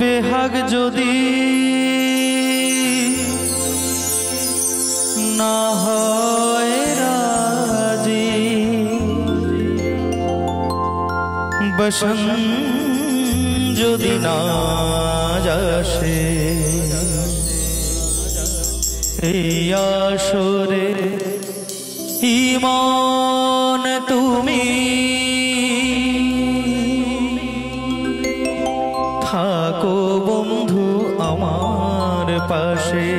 বেহাগ যদি না হয় রাজি, বসন যদি না যাসে, এই আসরে ইমান তুমি থাকো বন্ধু আমার পাশে।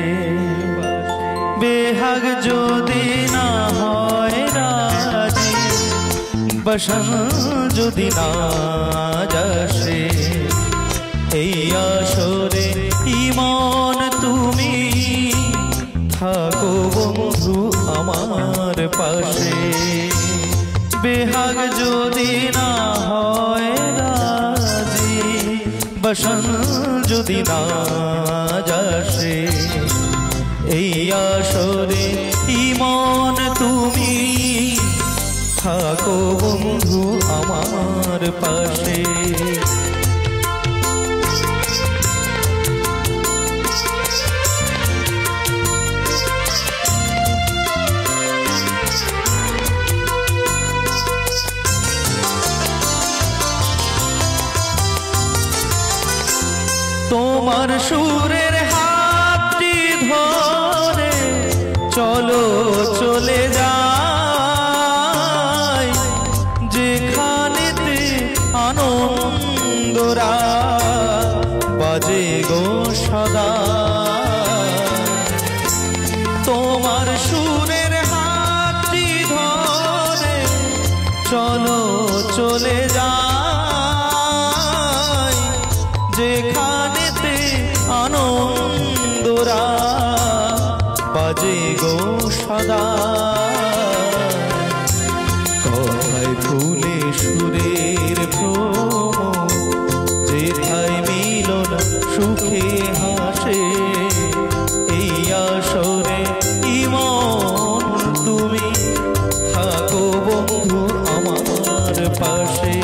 বেহাগ যদি না হয় রাজি, বসন যদি না যাসে, এই আসরে ইমান তুমি থাকো বন্ধু আমার পাশে। বেহাগ যদি না হয় রাজি, বসন যদি না যাসে, এই আসরে ইমান তুমি থাকো বন্ধু আমার পাশে। তোমার সুরের হাতটি ধরে চলো চলে যাই, যেখানেতে আনন্দরা বাজে গো সদা। তোমার সুরের হাতটি ধরে চলো চলে যাই, যেখানেতে আনন্দরা বাজে গো সদা। কথায় ফুলে সুরের ভ্রম, যেথায় মিলন সুখে হাসে, এই আসরে ইমান তুমি থাকো বন্ধু আমার পাশে।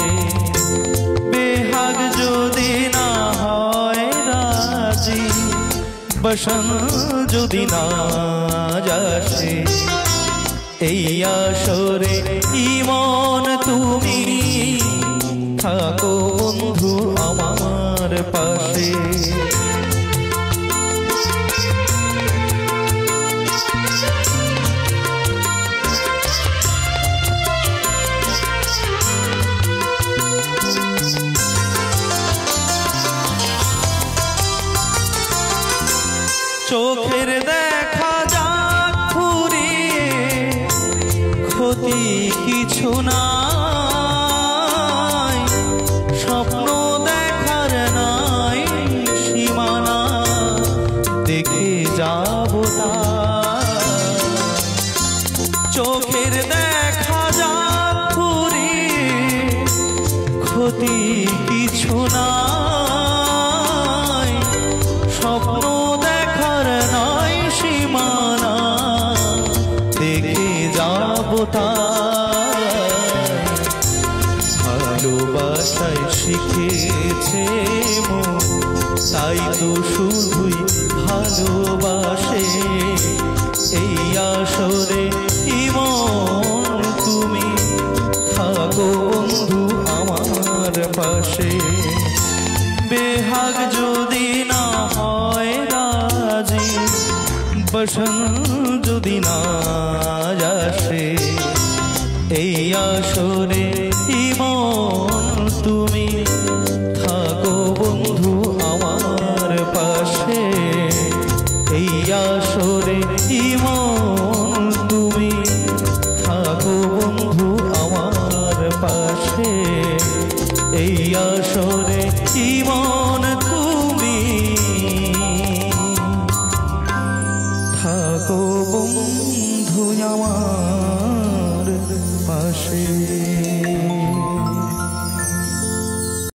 বেহাগ যদি না হয় রাজি, বসন যদি না যাসে, এই আসরে ইমান তুমি থাকো বন্ধু আমার পাশে। চোখের দেখা যাক ফুরিয়ে, ক্ষতি কিছু নাই, স্বপ্ন দেখার নাই সীমানা, দেখে যাব তাই। চোখের দেখা যাক ফুরিয়ে, ক্ষতি কিছু নাই, স্বপ্ন দেখার নাই সীমানা, দেখে যাব তাই। ভালোবাসায় শিখেছে মন, তাই তো শুধুই ভালোবাসে, এই আসরে ইমান তুমি থাকো বন্ধু আমার পাশে। বেহাগ যদি না হয় রাজি, বসন যদি না যাসে, এই আসরে ইমান তুমি থাকো বন্ধু আমার পাশে। এই আসরে ইমান তুমি থাকো বন্ধু আমার পাশে। এই আসরে ইমান তুমি থাকো বন্ধু আমার পাশে।